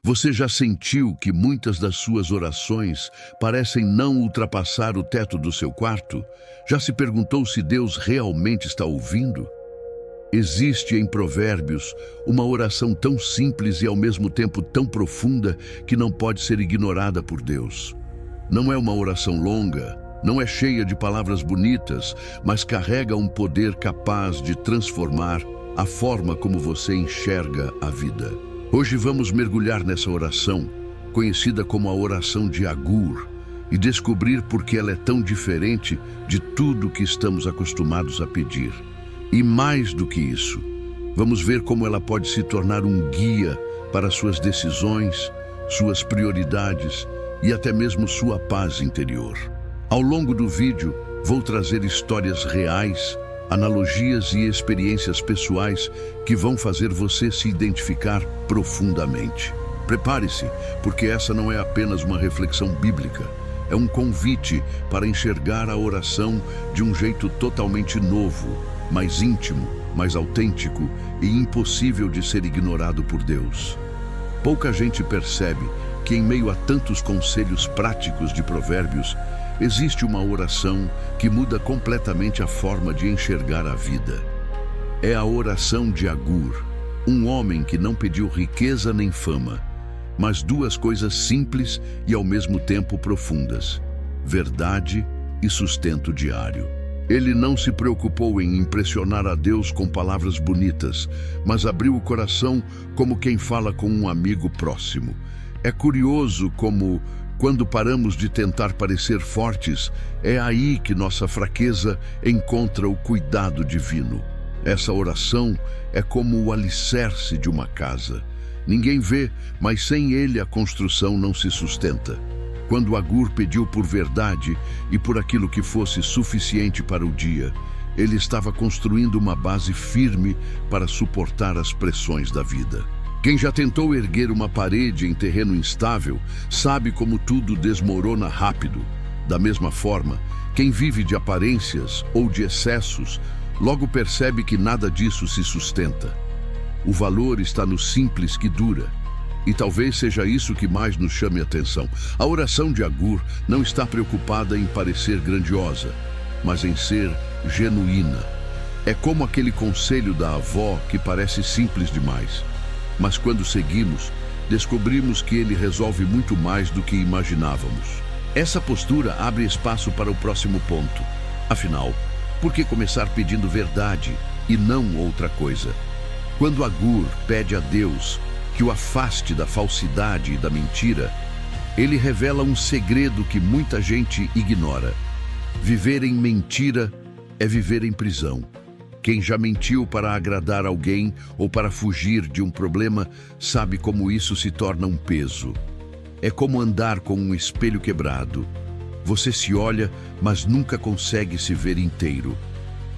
Você já sentiu que muitas das suas orações parecem não ultrapassar o teto do seu quarto? Já se perguntou se Deus realmente está ouvindo? Existe em Provérbios uma oração tão simples e ao mesmo tempo tão profunda que não pode ser ignorada por Deus. Não é uma oração longa, não é cheia de palavras bonitas, mas carrega um poder capaz de transformar a forma como você enxerga a vida. Hoje vamos mergulhar nessa oração, conhecida como a oração de Agur, e descobrir por que ela é tão diferente de tudo que estamos acostumados a pedir. E mais do que isso, vamos ver como ela pode se tornar um guia para suas decisões, suas prioridades e até mesmo sua paz interior. Ao longo do vídeo, vou trazer histórias reais, analogias e experiências pessoais que vão fazer você se identificar profundamente. Prepare-se, porque essa não é apenas uma reflexão bíblica, é um convite para enxergar a oração de um jeito totalmente novo, mais íntimo, mais autêntico e impossível de ser ignorado por Deus. Pouca gente percebe que, em meio a tantos conselhos práticos de Provérbios, existe uma oração que muda completamente a forma de enxergar a vida. É a oração de Agur, um homem que não pediu riqueza nem fama, mas duas coisas simples e ao mesmo tempo profundas: verdade e sustento diário. Ele não se preocupou em impressionar a Deus com palavras bonitas, mas abriu o coração como quem fala com um amigo próximo. É curioso como, quando paramos de tentar parecer fortes, é aí que nossa fraqueza encontra o cuidado divino. Essa oração é como o alicerce de uma casa. Ninguém vê, mas sem ele a construção não se sustenta. Quando Agur pediu por verdade e por aquilo que fosse suficiente para o dia, ele estava construindo uma base firme para suportar as pressões da vida. Quem já tentou erguer uma parede em terreno instável sabe como tudo desmorona rápido. Da mesma forma, quem vive de aparências ou de excessos logo percebe que nada disso se sustenta. O valor está no simples que dura. E talvez seja isso que mais nos chame a atenção. A oração de Agur não está preocupada em parecer grandiosa, mas em ser genuína. É como aquele conselho da avó que parece simples demais, mas quando seguimos, descobrimos que ele resolve muito mais do que imaginávamos. Essa postura abre espaço para o próximo ponto. Afinal, por que começar pedindo verdade e não outra coisa? Quando Agur pede a Deus que o afaste da falsidade e da mentira, ele revela um segredo que muita gente ignora. Viver em mentira é viver em prisão. Quem já mentiu para agradar alguém ou para fugir de um problema sabe como isso se torna um peso. É como andar com um espelho quebrado. Você se olha, mas nunca consegue se ver inteiro.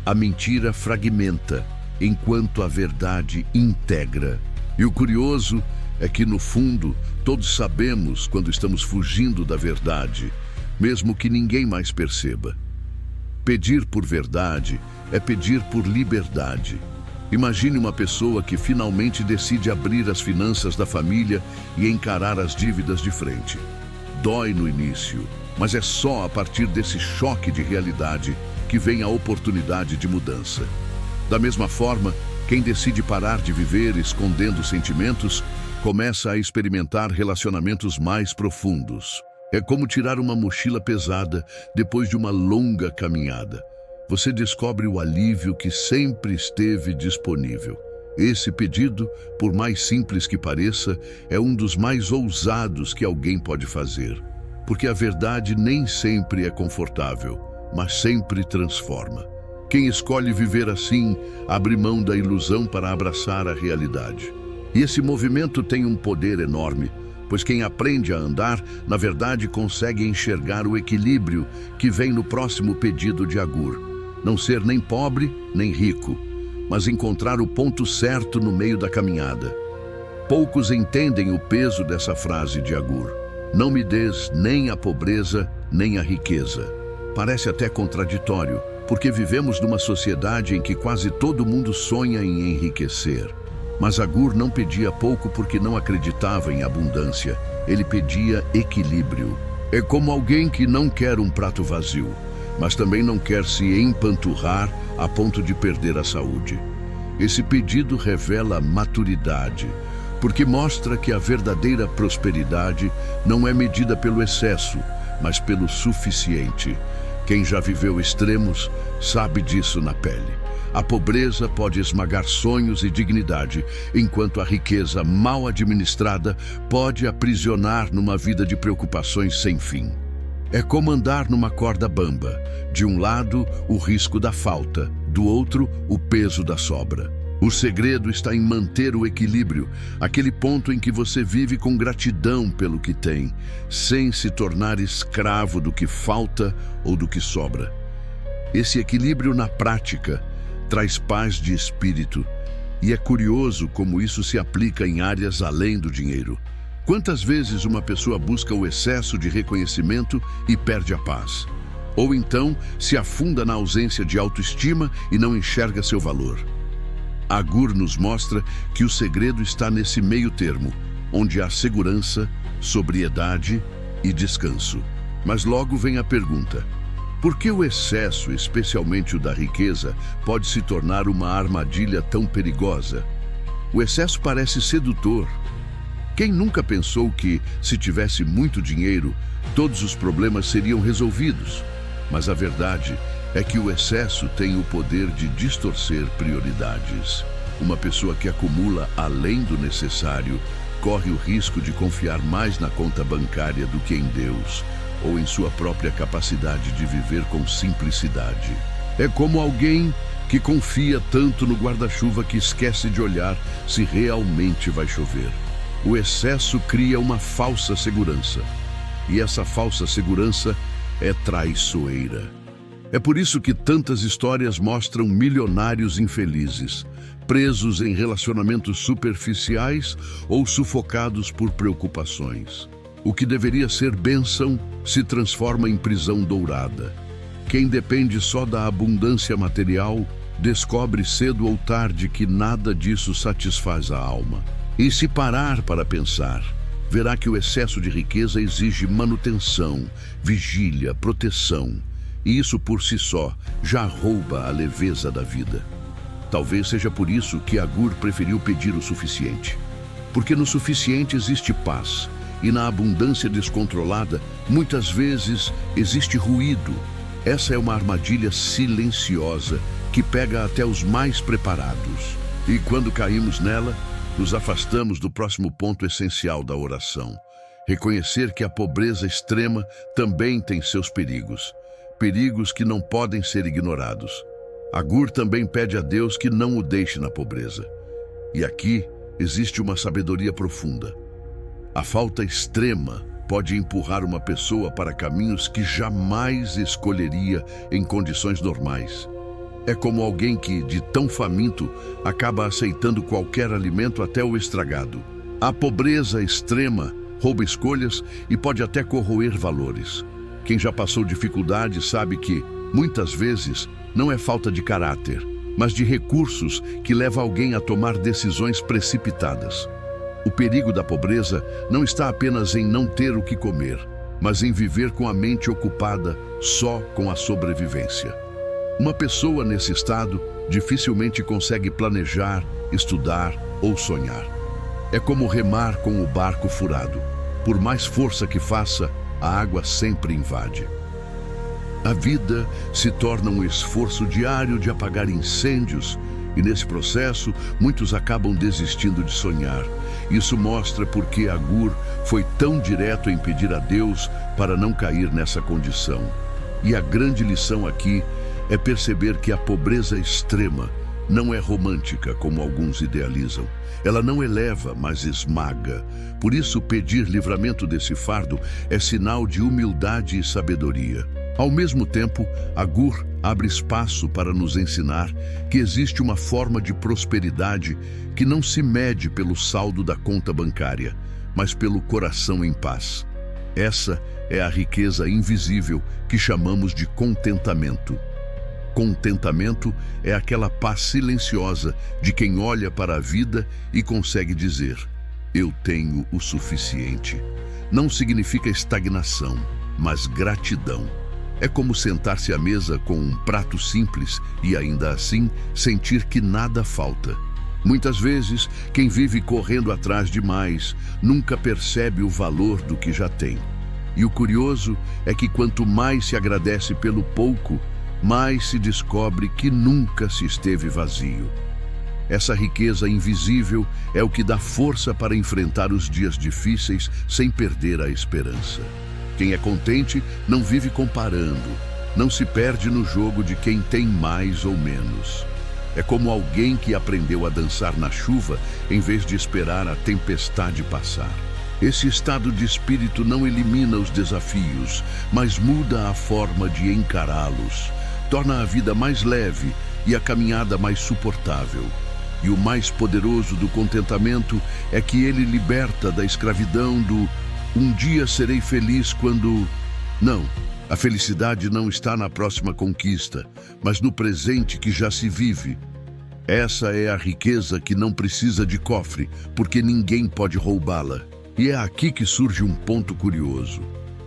A mentira fragmenta, enquanto a verdade integra. E o curioso é que, no fundo, todos sabemos quando estamos fugindo da verdade, mesmo que ninguém mais perceba. Pedir por verdade é pedir por liberdade. Imagine uma pessoa que finalmente decide abrir as finanças da família e encarar as dívidas de frente. Dói no início, mas é só a partir desse choque de realidade que vem a oportunidade de mudança. Da mesma forma, quem decide parar de viver escondendo sentimentos, começa a experimentar relacionamentos mais profundos. É como tirar uma mochila pesada depois de uma longa caminhada. Você descobre o alívio que sempre esteve disponível. Esse pedido, por mais simples que pareça, é um dos mais ousados que alguém pode fazer. Porque a verdade nem sempre é confortável, mas sempre transforma. Quem escolhe viver assim, abre mão da ilusão para abraçar a realidade. E esse movimento tem um poder enorme, pois quem aprende a andar, na verdade, consegue enxergar o equilíbrio que vem no próximo pedido de Agur. Não ser nem pobre, nem rico, mas encontrar o ponto certo no meio da caminhada. Poucos entendem o peso dessa frase de Agur. Não me des nem a pobreza, nem a riqueza. Parece até contraditório, porque vivemos numa sociedade em que quase todo mundo sonha em enriquecer. Mas Agur não pedia pouco porque não acreditava em abundância. Ele pedia equilíbrio. É como alguém que não quer um prato vazio, mas também não quer se empanturrar a ponto de perder a saúde. Esse pedido revela maturidade, porque mostra que a verdadeira prosperidade não é medida pelo excesso, mas pelo suficiente. Quem já viveu extremos sabe disso na pele. A pobreza pode esmagar sonhos e dignidade, enquanto a riqueza mal administrada pode aprisionar numa vida de preocupações sem fim. É como andar numa corda bamba. De um lado, o risco da falta, do outro, o peso da sobra. O segredo está em manter o equilíbrio, aquele ponto em que você vive com gratidão pelo que tem, sem se tornar escravo do que falta ou do que sobra. Esse equilíbrio na prática traz paz de espírito, e é curioso como isso se aplica em áreas além do dinheiro. Quantas vezes uma pessoa busca o excesso de reconhecimento e perde a paz? Ou então se afunda na ausência de autoestima e não enxerga seu valor. Agur nos mostra que o segredo está nesse meio termo, onde há segurança, sobriedade e descanso. Mas logo vem a pergunta: por que o excesso, especialmente o da riqueza, pode se tornar uma armadilha tão perigosa? O excesso parece sedutor. Quem nunca pensou que, se tivesse muito dinheiro, todos os problemas seriam resolvidos? Mas a verdade é que o excesso tem o poder de distorcer prioridades. Uma pessoa que acumula além do necessário corre o risco de confiar mais na conta bancária do que em Deus, ou em sua própria capacidade de viver com simplicidade. É como alguém que confia tanto no guarda-chuva que esquece de olhar se realmente vai chover. O excesso cria uma falsa segurança, e essa falsa segurança é traiçoeira. É por isso que tantas histórias mostram milionários infelizes, presos em relacionamentos superficiais ou sufocados por preocupações. O que deveria ser bênção se transforma em prisão dourada. Quem depende só da abundância material descobre cedo ou tarde que nada disso satisfaz a alma. E se parar para pensar, verá que o excesso de riqueza exige manutenção, vigília, proteção. E isso por si só já rouba a leveza da vida. Talvez seja por isso que Agur preferiu pedir o suficiente. Porque no suficiente existe paz. E na abundância descontrolada, muitas vezes existe ruído. Essa é uma armadilha silenciosa que pega até os mais preparados. E quando caímos nela, nos afastamos do próximo ponto essencial da oração. Reconhecer que a pobreza extrema também tem seus perigos. Perigos que não podem ser ignorados. Agur também pede a Deus que não o deixe na pobreza. E aqui existe uma sabedoria profunda. A falta extrema pode empurrar uma pessoa para caminhos que jamais escolheria em condições normais. É como alguém que, de tão faminto, acaba aceitando qualquer alimento até o estragado. A pobreza extrema rouba escolhas e pode até corroer valores. Quem já passou dificuldade sabe que, muitas vezes, não é falta de caráter, mas de recursos que leva alguém a tomar decisões precipitadas. O perigo da pobreza não está apenas em não ter o que comer, mas em viver com a mente ocupada só com a sobrevivência. Uma pessoa nesse estado dificilmente consegue planejar, estudar ou sonhar. É como remar com o barco furado. Por mais força que faça, a água sempre invade. A vida se torna um esforço diário de apagar incêndios, e nesse processo, muitos acabam desistindo de sonhar. Isso mostra por que Agur foi tão direto em pedir a Deus para não cair nessa condição. E a grande lição aqui é perceber que a pobreza extrema não é romântica, como alguns idealizam. Ela não eleva, mas esmaga. Por isso, pedir livramento desse fardo é sinal de humildade e sabedoria. Ao mesmo tempo, Agur abre espaço para nos ensinar que existe uma forma de prosperidade que não se mede pelo saldo da conta bancária, mas pelo coração em paz. Essa é a riqueza invisível que chamamos de contentamento. Contentamento é aquela paz silenciosa de quem olha para a vida e consegue dizer: eu tenho o suficiente. Não significa estagnação, mas gratidão. É como sentar-se à mesa com um prato simples e ainda assim sentir que nada falta. Muitas vezes, quem vive correndo atrás de mais nunca percebe o valor do que já tem. E o curioso é que quanto mais se agradece pelo pouco, mais se descobre que nunca se esteve vazio. Essa riqueza invisível é o que dá força para enfrentar os dias difíceis sem perder a esperança. Quem é contente não vive comparando, não se perde no jogo de quem tem mais ou menos. É como alguém que aprendeu a dançar na chuva em vez de esperar a tempestade passar. Esse estado de espírito não elimina os desafios, mas muda a forma de encará-los, torna a vida mais leve e a caminhada mais suportável. E o mais poderoso do contentamento é que ele liberta da escravidão do "um dia serei feliz quando..." Não, a felicidade não está na próxima conquista, mas no presente que já se vive. Essa é a riqueza que não precisa de cofre, porque ninguém pode roubá-la. E é aqui que surge um ponto curioso.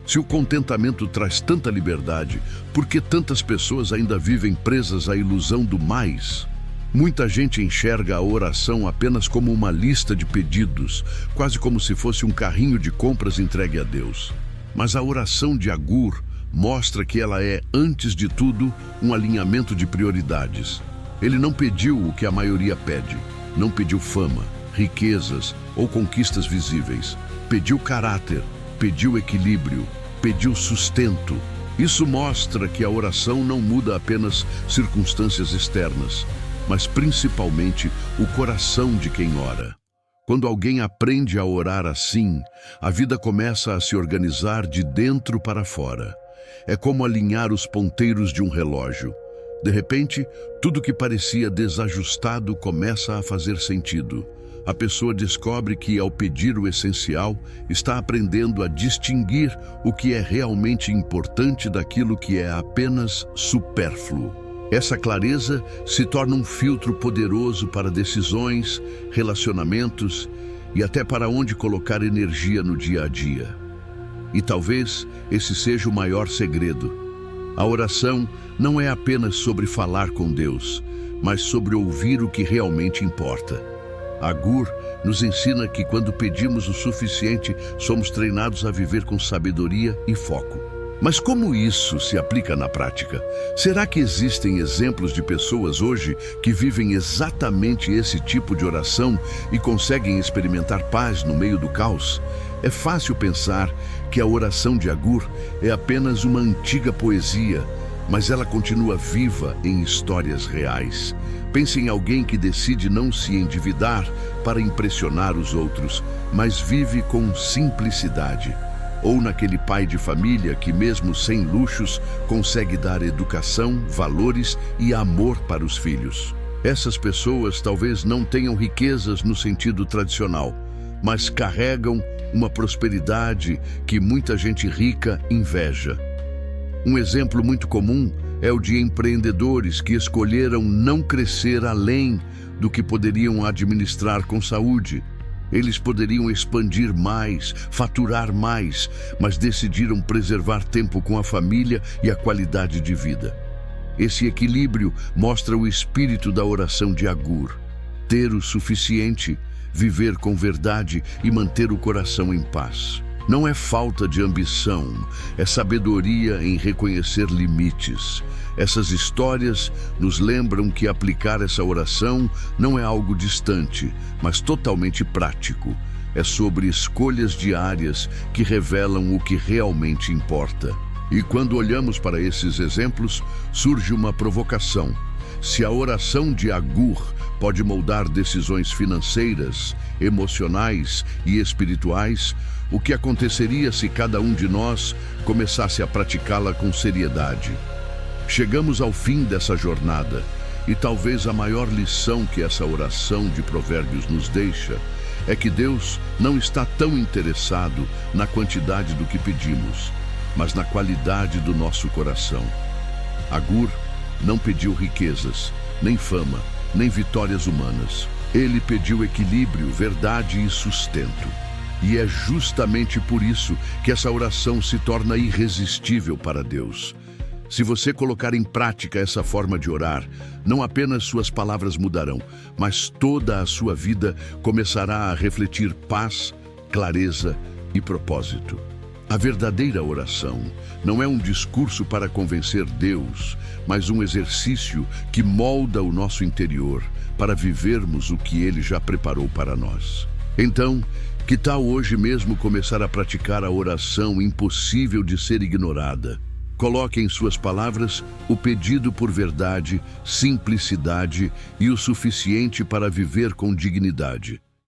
Se o contentamento traz tanta liberdade, por que tantas pessoas ainda vivem presas à ilusão do mais? Muita gente enxerga a oração apenas como uma lista de pedidos, quase como se fosse um carrinho de compras entregue a Deus. Mas a oração de Agur mostra que ela é, antes de tudo, um alinhamento de prioridades. Ele não pediu o que a maioria pede, não pediu fama, riquezas ou conquistas visíveis. Pediu caráter, pediu equilíbrio, pediu sustento. Isso mostra que a oração não muda apenas circunstâncias externas, mas principalmente o coração de quem ora. Quando alguém aprende a orar assim, a vida começa a se organizar de dentro para fora. É como alinhar os ponteiros de um relógio. De repente, tudo que parecia desajustado começa a fazer sentido. A pessoa descobre que, ao pedir o essencial, está aprendendo a distinguir o que é realmente importante daquilo que é apenas supérfluo. Essa clareza se torna um filtro poderoso para decisões, relacionamentos e até para onde colocar energia no dia a dia. E talvez esse seja o maior segredo. A oração não é apenas sobre falar com Deus, mas sobre ouvir o que realmente importa. Agur nos ensina que quando pedimos o suficiente, somos treinados a viver com sabedoria e foco. Mas como isso se aplica na prática? Será que existem exemplos de pessoas hoje que vivem exatamente esse tipo de oração e conseguem experimentar paz no meio do caos? É fácil pensar que a oração de Agur é apenas uma antiga poesia, mas ela continua viva em histórias reais. Pense em alguém que decide não se endividar para impressionar os outros, mas vive com simplicidade. Ou naquele pai de família que, mesmo sem luxos, consegue dar educação, valores e amor para os filhos. Essas pessoas talvez não tenham riquezas no sentido tradicional, mas carregam uma prosperidade que muita gente rica inveja. Um exemplo muito comum é o de empreendedores que escolheram não crescer além do que poderiam administrar com saúde. Eles poderiam expandir mais, faturar mais, mas decidiram preservar tempo com a família e a qualidade de vida. Esse equilíbrio mostra o espírito da oração de Agur. Ter o suficiente, viver com verdade e manter o coração em paz. Não é falta de ambição, é sabedoria em reconhecer limites. Essas histórias nos lembram que aplicar essa oração não é algo distante, mas totalmente prático. É sobre escolhas diárias que revelam o que realmente importa. E quando olhamos para esses exemplos, surge uma provocação. Se a oração de Agur pode moldar decisões financeiras, emocionais e espirituais, o que aconteceria se cada um de nós começasse a praticá-la com seriedade? Chegamos ao fim dessa jornada, e talvez a maior lição que essa oração de Provérbios nos deixa é que Deus não está tão interessado na quantidade do que pedimos, mas na qualidade do nosso coração. Agur não pediu riquezas, nem fama, nem vitórias humanas. Ele pediu equilíbrio, verdade e sustento. E é justamente por isso que essa oração se torna irresistível para Deus. Se você colocar em prática essa forma de orar, não apenas suas palavras mudarão, mas toda a sua vida começará a refletir paz, clareza e propósito. A verdadeira oração não é um discurso para convencer Deus, mas um exercício que molda o nosso interior para vivermos o que Ele já preparou para nós. Então, que tal hoje mesmo começar a praticar a oração impossível de ser ignorada? Coloque em suas palavras o pedido por verdade, simplicidade e o suficiente para viver com dignidade.